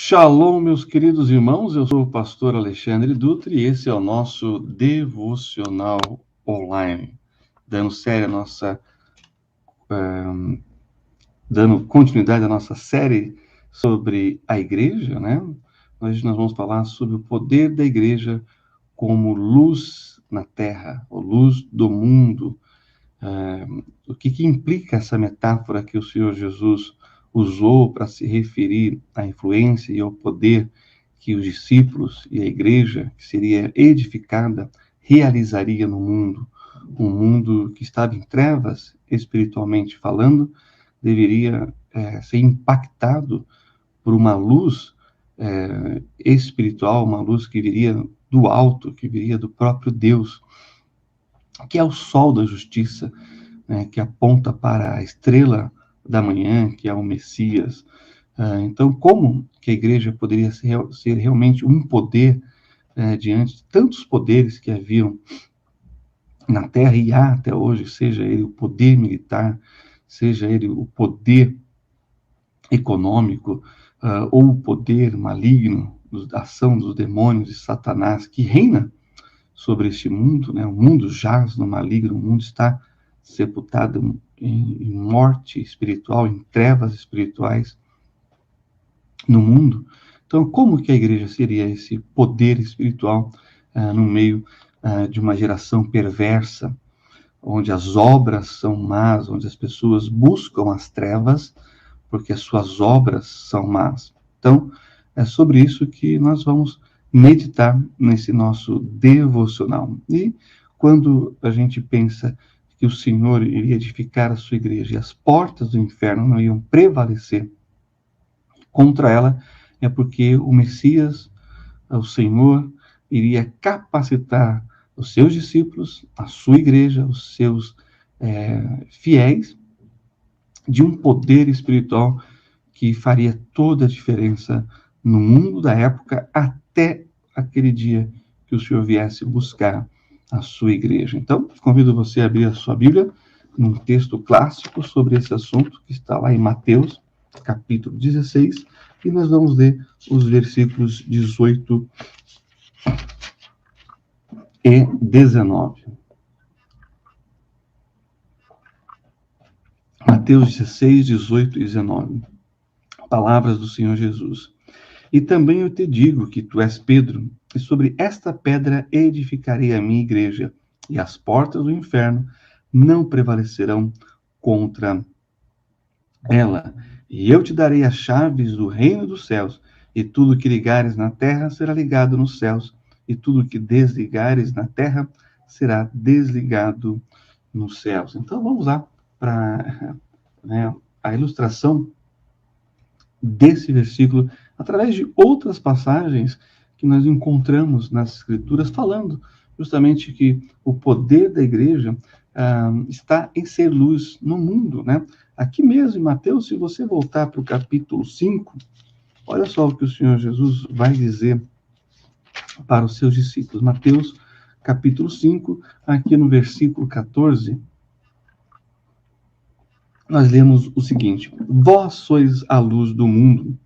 Shalom, meus queridos irmãos, eu sou o pastor Alexandre Dutra e esse é o nosso devocional online, dando continuidade à nossa série sobre a igreja, né? Hoje nós vamos falar sobre o poder da igreja como luz na terra, ou luz do mundo. O que implica essa metáfora que o Senhor Jesus usou para se referir à influência e ao poder que os discípulos e a igreja, que seria edificada, realizaria no mundo. Um mundo que estava em trevas, espiritualmente falando, deveria ser impactado por uma luz espiritual, uma luz que viria do alto, que viria do próprio Deus, que é o sol da justiça, né, que aponta para a estrela da manhã, que é o Messias. Então, como que a igreja poderia ser realmente um poder diante de tantos poderes que haviam na Terra e há até hoje, seja ele o poder militar, seja ele o poder econômico, ou o poder maligno da ação dos demônios e Satanás que reina sobre este mundo, né? O mundo jaz no maligno, o mundo está sepultado em morte espiritual, em trevas espirituais no mundo. Então, como que a igreja seria esse poder espiritual no meio de uma geração perversa, onde as obras são más, onde as pessoas buscam as trevas, porque as suas obras são más? Então, é sobre isso que nós vamos meditar nesse nosso devocional. E quando a gente pensa que o Senhor iria edificar a sua igreja e as portas do inferno não iam prevalecer contra ela, é porque o Messias, o Senhor, iria capacitar os seus discípulos, a sua igreja, os seus fiéis, de um poder espiritual que faria toda a diferença no mundo da época até aquele dia que o Senhor viesse buscar a sua igreja. Então, convido você a abrir a sua Bíblia num texto clássico sobre esse assunto, que está lá em Mateus, capítulo 16, e nós vamos ler os versículos 18 e 19. Mateus 16, 18 e 19. Palavras do Senhor Jesus. E também eu te digo que tu és Pedro, e sobre esta pedra edificarei a minha igreja, e as portas do inferno não prevalecerão contra ela. E eu te darei as chaves do reino dos céus, e tudo que ligares na terra será ligado nos céus, e tudo que desligares na terra será desligado nos céus. Então vamos lá para a ilustração desse versículo, através de outras passagens que nós encontramos nas Escrituras, falando justamente que o poder da igreja está em ser luz no mundo, né? Aqui mesmo em Mateus, se você voltar para o capítulo 5, olha só o que o Senhor Jesus vai dizer para os seus discípulos. Mateus, capítulo 5, aqui no versículo 14, nós lemos o seguinte: vós sois a luz do mundo.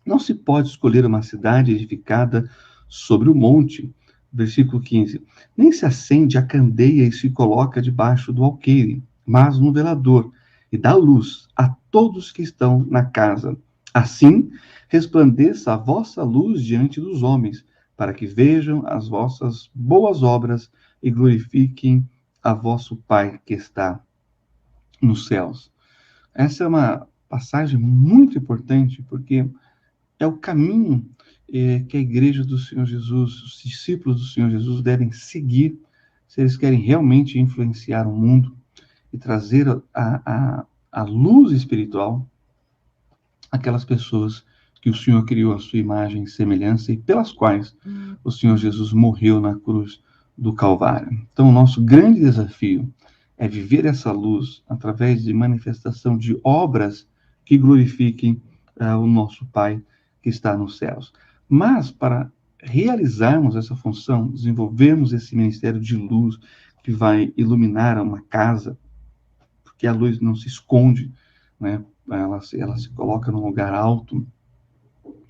Não se pode escolher uma cidade edificada sobre o monte. Versículo 15. Nem se acende a candeia e se coloca debaixo do alqueire, mas no velador, e dá luz a todos que estão na casa. Assim, resplandeça a vossa luz diante dos homens, para que vejam as vossas boas obras e glorifiquem a vosso Pai que está nos céus. Essa é uma passagem muito importante, porque é o caminho que a igreja do Senhor Jesus, os discípulos do Senhor Jesus devem seguir se eles querem realmente influenciar o mundo e trazer a luz espiritual àquelas pessoas que o Senhor criou à sua imagem e semelhança e pelas quais o Senhor Jesus morreu na cruz do Calvário. Então, o nosso grande desafio é viver essa luz através de manifestação de obras que glorifiquem o nosso Pai que está nos céus. Mas, para realizarmos essa função, desenvolvermos esse ministério de luz que vai iluminar uma casa, porque a luz não se esconde, né? Ela se coloca num lugar alto,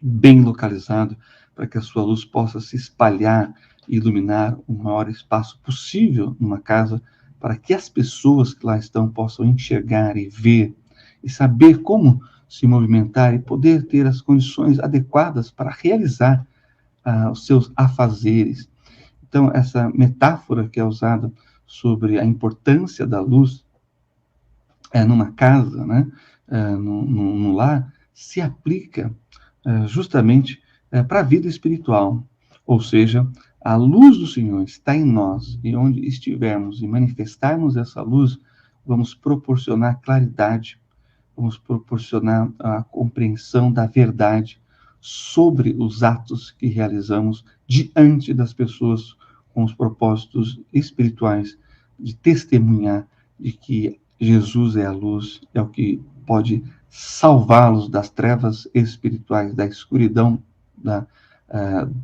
bem localizado, para que a sua luz possa se espalhar e iluminar o maior espaço possível numa casa, para que as pessoas que lá estão possam enxergar e ver e saber como se movimentar e poder ter as condições adequadas para realizar os seus afazeres. Então, essa metáfora que é usada sobre a importância da luz numa casa, né, no lar, se aplica justamente para a vida espiritual. Ou seja, a luz do Senhor está em nós, e onde estivermos e manifestarmos essa luz, vamos proporcionar claridade, vamos proporcionar a compreensão da verdade sobre os atos que realizamos diante das pessoas com os propósitos espirituais de testemunhar de que Jesus é a luz, é o que pode salvá-los das trevas espirituais, da escuridão,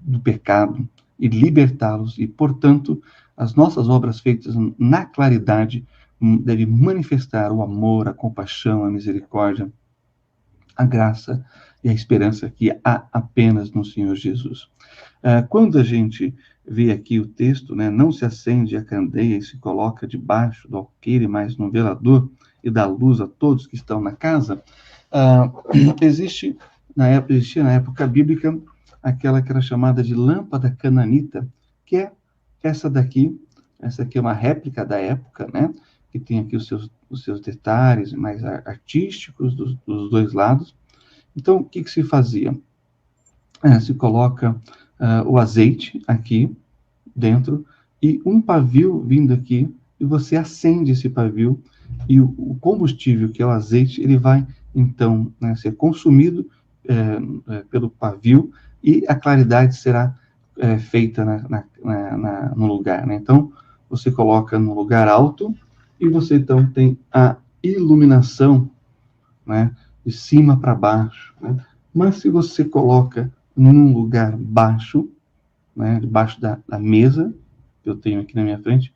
do pecado, e libertá-los. E, portanto, as nossas obras feitas na claridade devem manifestar o amor, a compaixão, a misericórdia, a graça e a esperança que há apenas no Senhor Jesus. Quando a gente vê aqui o texto, né, não se acende a candeia e se coloca debaixo do alqueire, mas no velador, e dá luz a todos que estão na casa, existia na época bíblica aquela que era chamada de lâmpada cananita, que é essa daqui. Essa aqui é uma réplica da época, né, que tem aqui os seus detalhes mais artísticos dos dois lados. Então, o que se fazia? Se coloca o azeite aqui dentro e um pavio vindo aqui, e você acende esse pavio, e o combustível, que é o azeite, ele vai, então, ser consumido pelo pavio, e a claridade será feita no lugar, né? Então, você coloca no lugar alto, e você, então, tem a iluminação, né, de cima para baixo, né? Mas se você coloca num lugar baixo, né, debaixo da mesa que eu tenho aqui na minha frente,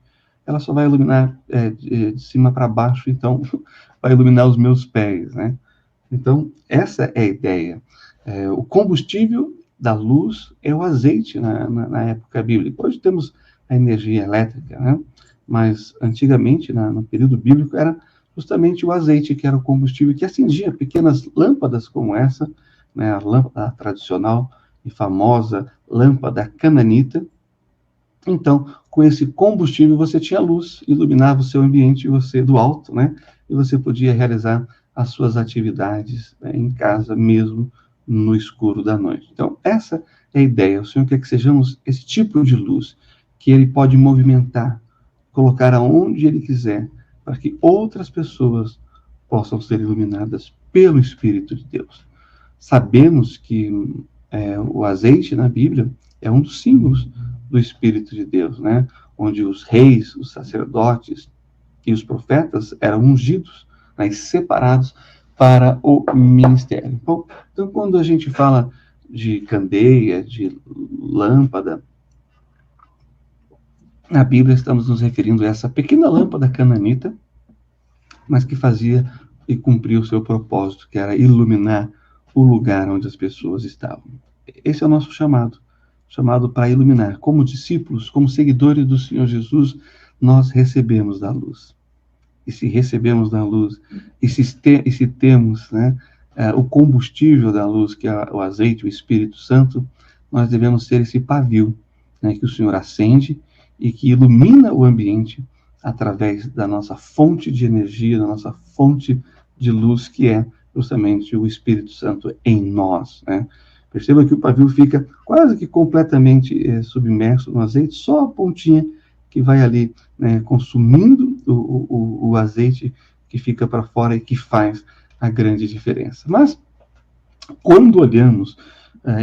ela só vai iluminar de cima para baixo, então vai iluminar os meus pés, né? Então, essa é a ideia. O combustível da luz é o azeite na época bíblica. Hoje temos a energia elétrica, né? Mas antigamente, no período bíblico, era justamente o azeite que era o combustível que acendia pequenas lâmpadas como essa, né? A lâmpada tradicional e famosa lâmpada cananita. Então, com esse combustível, você tinha luz, iluminava o seu ambiente, você do alto, né? E você podia realizar as suas atividades, né, em casa, mesmo no escuro da noite. Então, essa é a ideia. O Senhor quer que sejamos esse tipo de luz, que Ele pode movimentar, colocar aonde Ele quiser, para que outras pessoas possam ser iluminadas pelo Espírito de Deus. Sabemos que o azeite na Bíblia é um dos símbolos do Espírito de Deus, né? Onde os reis, os sacerdotes e os profetas eram ungidos, né, e separados para o ministério. Então, quando a gente fala de candeia, de lâmpada, na Bíblia estamos nos referindo a essa pequena lâmpada cananita, mas que fazia e cumpria o seu propósito, que era iluminar o lugar onde as pessoas estavam. Esse é o nosso chamado para iluminar. Como discípulos, como seguidores do Senhor Jesus, nós recebemos da luz. E se recebemos da luz, e se temos, né, o combustível da luz, que é o azeite, o Espírito Santo, nós devemos ser esse pavio, né, que o Senhor acende e que ilumina o ambiente através da nossa fonte de energia, da nossa fonte de luz, que é justamente o Espírito Santo em nós, né? Perceba que o pavio fica quase que completamente submerso no azeite, só a pontinha que vai ali, né, consumindo o azeite que fica para fora e que faz a grande diferença. Mas, quando olhamos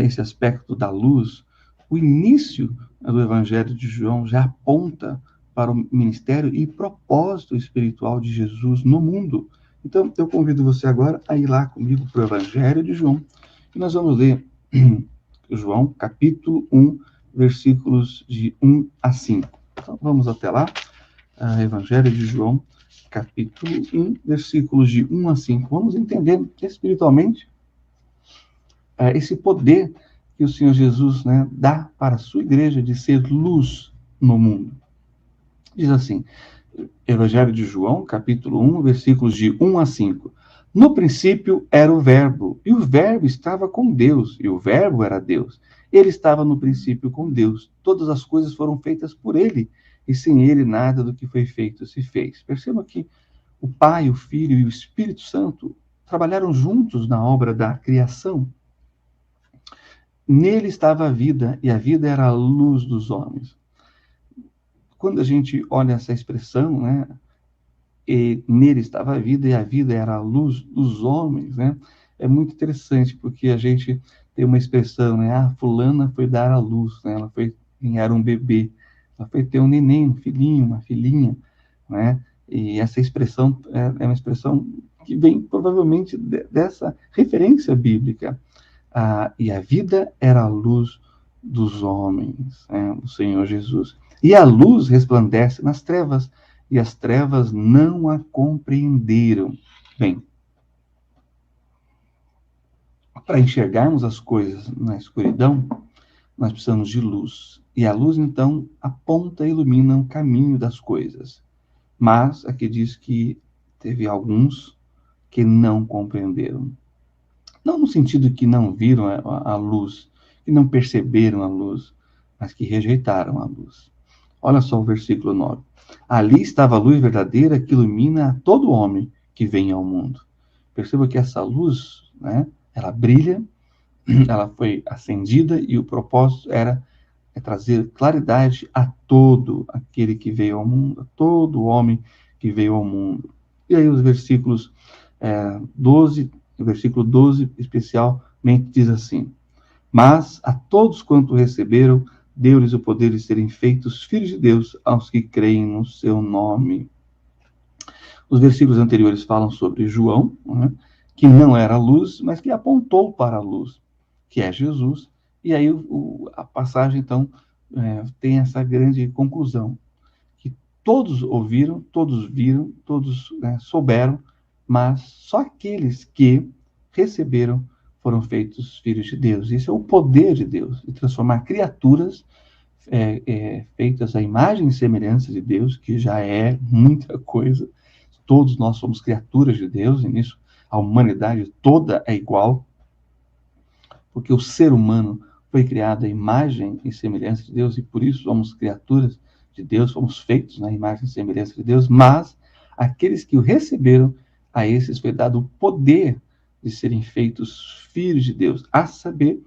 esse aspecto da luz, o início do Evangelho de João já aponta para o ministério e propósito espiritual de Jesus no mundo. Então, eu convido você agora a ir lá comigo para o Evangelho de João, e nós vamos ler João, capítulo 1, versículos de 1 a 5. Então, vamos até lá. Evangelho de João, capítulo 1, versículos de 1 a 5. Vamos entender espiritualmente esse poder que o Senhor Jesus, né, dá para a sua igreja de ser luz no mundo. Diz assim, Evangelho de João, capítulo 1, versículos de 1 a 5. No princípio era o Verbo, e o Verbo estava com Deus, e o Verbo era Deus. Ele estava no princípio com Deus. Todas as coisas foram feitas por ele, e sem ele nada do que foi feito se fez. Perceba que o Pai, o Filho e o Espírito Santo trabalharam juntos na obra da criação. Nele estava a vida, e a vida era a luz dos homens. Quando a gente olha essa expressão, né, e nele estava a vida, e a vida era a luz dos homens, né, é muito interessante, porque a gente tem uma expressão, né, fulana foi dar à luz, né, ela foi ganhar um bebê, ela foi ter um neném, um filhinho, uma filhinha, né, e essa expressão é uma expressão que vem provavelmente dessa referência bíblica. E a vida era a luz dos homens, né, o Senhor Jesus. E a luz resplandece nas trevas, e as trevas não a compreenderam. Bem, para enxergarmos as coisas na escuridão, nós precisamos de luz. E a luz, então, aponta e ilumina o caminho das coisas. Mas aqui diz que teve alguns que não compreenderam. Não no sentido que não viram a luz, que não perceberam a luz, mas que rejeitaram a luz. Olha só o versículo 9. Ali estava a luz verdadeira que ilumina a todo homem que vem ao mundo. Perceba que essa luz, né, ela brilha, ela foi acendida e o propósito era trazer claridade a todo aquele que veio ao mundo, a todo homem que veio ao mundo. E aí os versículos 12, o versículo 12 especialmente diz assim: mas a todos quanto receberam, deu-lhes o poder de serem feitos filhos de Deus aos que creem no seu nome. Os versículos anteriores falam sobre João, né, que não era luz, mas que apontou para a luz, que é Jesus. E aí a passagem, então, tem essa grande conclusão, que todos ouviram, todos viram, todos souberam, mas só aqueles que receberam foram feitos filhos de Deus. Isso é o poder de Deus, de transformar criaturas feitas à imagem e semelhança de Deus, que já é muita coisa. Todos nós somos criaturas de Deus, e nisso a humanidade toda é igual, porque o ser humano foi criado à imagem e semelhança de Deus, e por isso somos criaturas de Deus, fomos feitos na imagem e semelhança de Deus, mas aqueles que o receberam, a esses foi dado o poder de serem feitos filhos de Deus, a saber,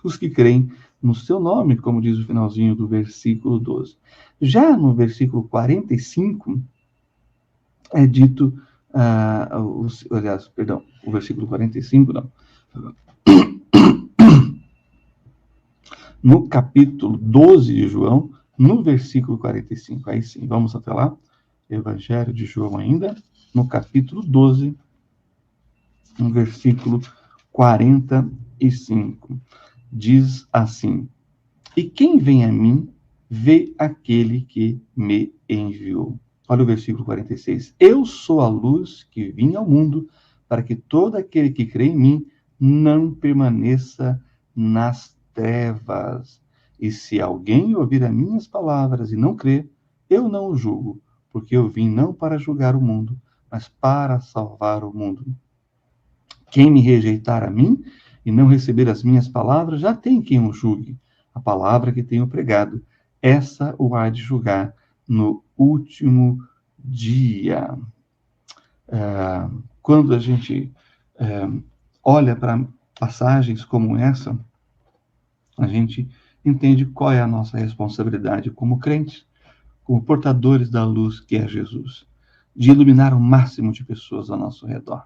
os que creem no seu nome, como diz o finalzinho do versículo 12. Já no versículo 45, é dito, o versículo 45, não. No capítulo 12 de João, no versículo 45. Aí sim, vamos até lá. Evangelho de João ainda, no capítulo 12, no versículo 45. Diz assim: e quem vem a mim, vê aquele que me enviou. Olha o versículo 46. Eu sou a luz que vim ao mundo, para que todo aquele que crê em mim não permaneça nas trevas. E se alguém ouvir as minhas palavras e não crer, eu não o julgo, porque eu vim não para julgar o mundo, mas para salvar o mundo. Quem me rejeitar a mim e não receber as minhas palavras, já tem quem o julgue. A palavra que tenho pregado, essa o há de julgar no último dia. Quando a gente olha para passagens como essa, a gente entende qual é a nossa responsabilidade como crentes, como portadores da luz que é Jesus, de iluminar o máximo de pessoas ao nosso redor.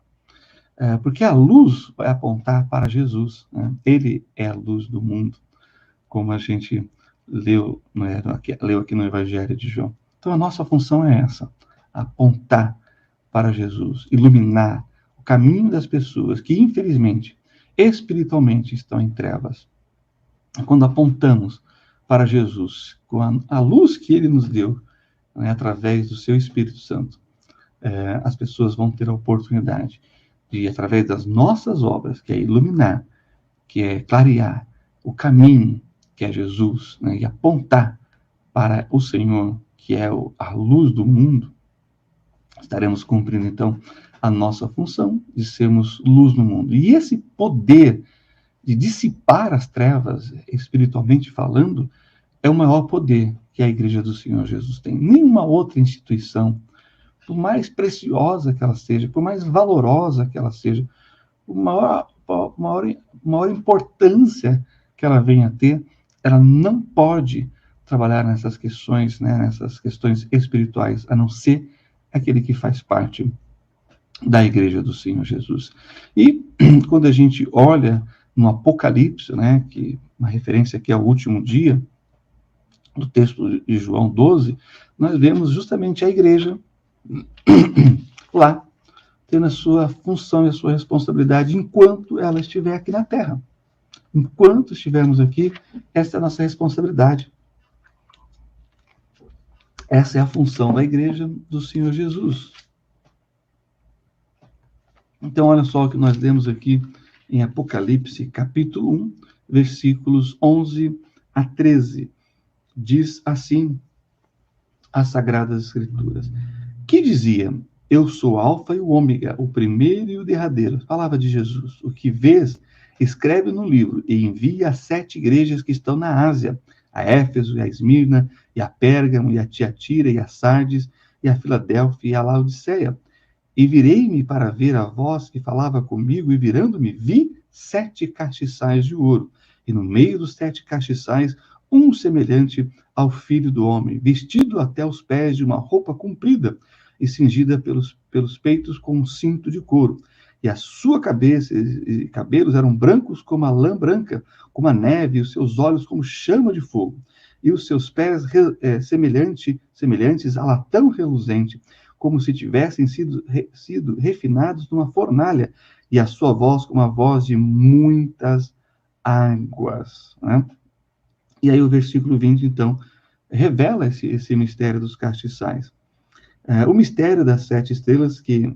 Porque a luz vai apontar para Jesus, né? Ele é a luz do mundo, como a gente leu aqui no Evangelho de João. Então a nossa função é essa, apontar para Jesus, iluminar o caminho das pessoas que, infelizmente, espiritualmente estão em trevas. Quando apontamos para Jesus, com a luz que ele nos deu, né, através do seu Espírito Santo, as pessoas vão ter a oportunidade de, através das nossas obras, que é iluminar, que é clarear o caminho, que é Jesus, né, e apontar para o Senhor, que é a luz do mundo, estaremos cumprindo, então, a nossa função de sermos luz no mundo. E esse poder de dissipar as trevas, espiritualmente falando, é o maior poder que a Igreja do Senhor Jesus tem. Nenhuma outra instituição, por mais preciosa que ela seja, por mais valorosa que ela seja, por maior importância que ela venha a ter, ela não pode trabalhar nessas questões, né, nessas questões espirituais, a não ser aquele que faz parte da Igreja do Senhor Jesus. E quando a gente olha no Apocalipse, né, que uma referência aqui ao último dia, do texto de João 12, nós vemos justamente a igreja lá, tendo a sua função e a sua responsabilidade enquanto ela estiver aqui na Terra. Enquanto estivermos aqui, essa é a nossa responsabilidade. Essa é a função da igreja do Senhor Jesus. Então, olha só o que nós lemos aqui em Apocalipse, capítulo 1, versículos 11 a 13. Diz assim as Sagradas Escrituras, que dizia: eu sou o Alfa e o Ômega, o primeiro e o derradeiro. Palavra de Jesus. O que vês, escreve no livro e envia às 7 igrejas que estão na Ásia, a Éfeso, e a Esmirna, e a Pérgamo, e a Tiatira, e a Sardes, e a Filadélfia, e a Laodiceia. E virei-me para ver a voz que falava comigo, e virando-me, vi 7 castiçais de ouro, e no meio dos 7 castiçais, um semelhante ao Filho do Homem, vestido até os pés de uma roupa comprida, e cingida pelos peitos com um cinto de couro. E a sua cabeça e cabelos eram brancos como a lã branca, como a neve, e os seus olhos como chama de fogo. E os seus pés semelhantes a latão reluzente, como se tivessem sido refinados numa fornalha, e a sua voz como a voz de muitas águas. Né? E aí o versículo 20, então, revela esse mistério dos castiçais. O mistério das 7 estrelas que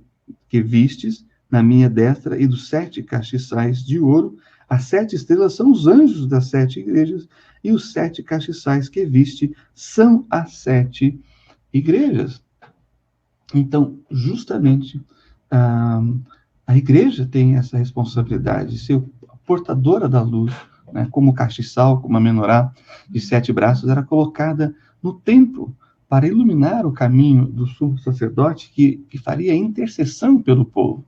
vistes na minha destra e dos 7 castiçais de ouro. As 7 estrelas são os anjos das 7 igrejas e os 7 castiçais que viste são as 7 igrejas. Então, justamente, a igreja tem essa responsabilidade de ser portadora da luz, né? Como o castiçal, como a menorá de 7 braços, era colocada no templo para iluminar o caminho do sumo sacerdote que faria intercessão pelo povo.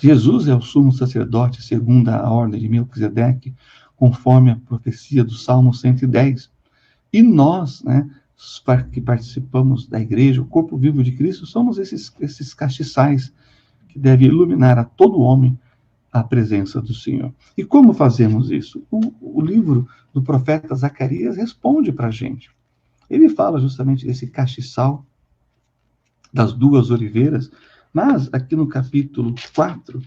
Jesus é o sumo sacerdote segundo a ordem de Melquisedeque, conforme a profecia do Salmo 110. E nós, né, que participamos da igreja, o corpo vivo de Cristo, somos esses castiçais que devem iluminar a todo homem a presença do Senhor. E como fazemos isso? O livro do profeta Zacarias responde para a gente. Ele fala justamente desse castiçal, das 2 oliveiras, mas aqui no capítulo 4,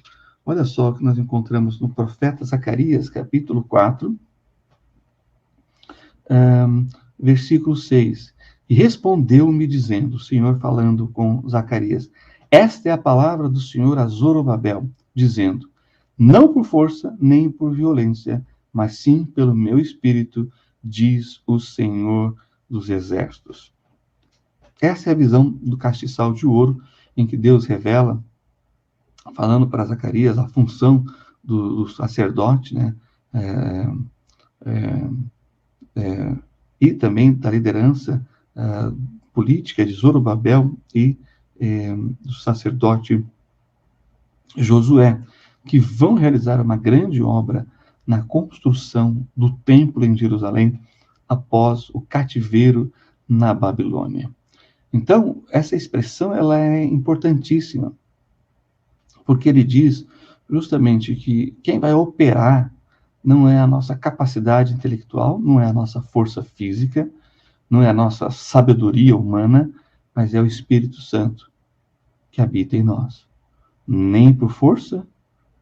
olha só o que nós encontramos no profeta Zacarias, capítulo 4, versículo 6. E respondeu-me dizendo, o Senhor falando com Zacarias, esta é a palavra do Senhor a Zorobabel, dizendo, não por força nem por violência, mas sim pelo meu espírito, diz o Senhor dos exércitos. Essa é a visão do castiçal de ouro, em que Deus revela, falando para Zacarias, a função do sacerdote, né? E também da liderança política de Zorobabel e do sacerdote Josué, que vão realizar uma grande obra na construção do templo em Jerusalém após o cativeiro na Babilônia. Então, essa expressão ela é importantíssima, porque ele diz justamente que quem vai operar não é a nossa capacidade intelectual, não é a nossa força física, não é a nossa sabedoria humana, mas é o Espírito Santo que habita em nós. Nem por força,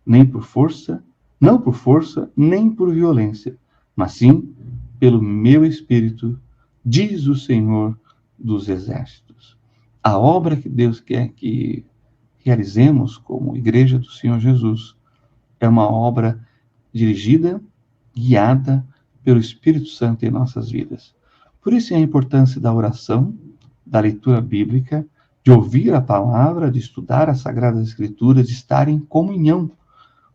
nem por força, não por força, nem por violência, mas sim pelo meu Espírito, diz o Senhor dos exércitos. A obra que Deus quer que realizemos como igreja do Senhor Jesus é uma obra dirigida, guiada pelo Espírito Santo em nossas vidas. Por isso é a importância da oração, da leitura bíblica, de ouvir a palavra, de estudar as Sagradas Escrituras, de estar em comunhão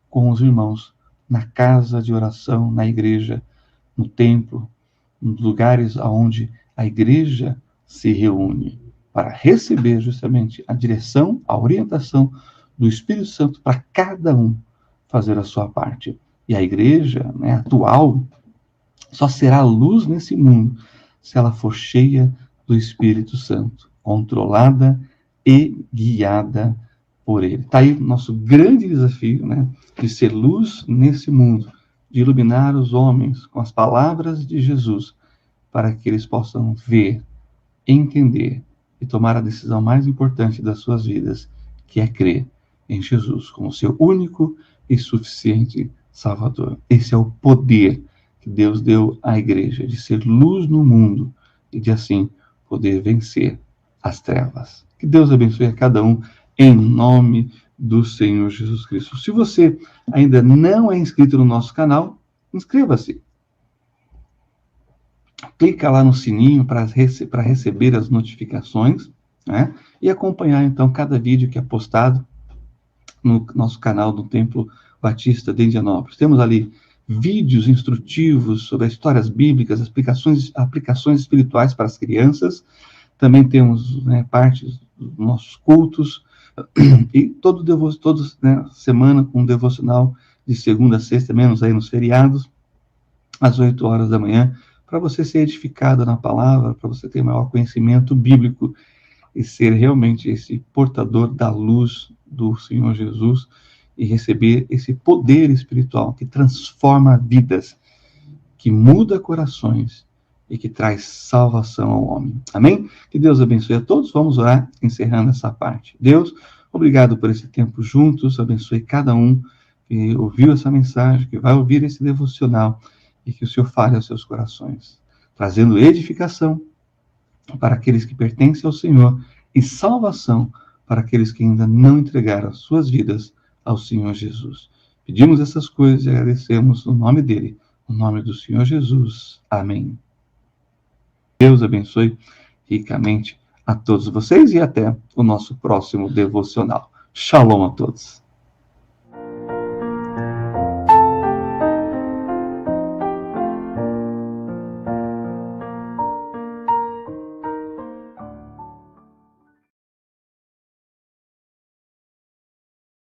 com os irmãos, na casa de oração, na igreja, no templo, nos lugares onde a igreja se reúne, para receber justamente a direção, a orientação do Espírito Santo para cada um fazer a sua parte. E a igreja, né, atual só será luz nesse mundo se ela for cheia do Espírito Santo, controlada e guiada por ele. Está aí o nosso grande desafio, né, de ser luz nesse mundo, de iluminar os homens com as palavras de Jesus, para que eles possam ver, entender e tomar a decisão mais importante das suas vidas, que é crer em Jesus como seu único e suficiente Salvador. Esse é o poder que Deus deu à igreja, de ser luz no mundo e de assim poder vencer as trevas. Que Deus abençoe a cada um em nome do Senhor Jesus Cristo. Se você ainda não é inscrito no nosso canal, inscreva-se. Clica lá no sininho para receber as notificações, né? E acompanhar então cada vídeo que é postado no nosso canal do Templo Batista de Indianópolis. Temos ali vídeos instrutivos sobre as histórias bíblicas, aplicações espirituais para as crianças. Também temos, né, partes dos nossos cultos e toda semana com um devocional de segunda a sexta, menos aí nos feriados, às 8 horas da manhã, para você ser edificado na palavra, para você ter maior conhecimento bíblico e ser realmente esse portador da luz do Senhor Jesus e receber esse poder espiritual que transforma vidas, que muda corações e que traz salvação ao homem. Amém? Que Deus abençoe a todos. Vamos orar, encerrando essa parte. Deus, obrigado por esse tempo juntos. Abençoe cada um que ouviu essa mensagem, que vai ouvir esse devocional e que o Senhor fale aos seus corações, trazendo edificação para aqueles que pertencem ao Senhor e salvação para aqueles que ainda não entregaram as suas vidas ao Senhor Jesus. Pedimos essas coisas e agradecemos no nome dele, no nome do Senhor Jesus. Amém. Deus abençoe ricamente a todos vocês e até o nosso próximo devocional. Shalom a todos.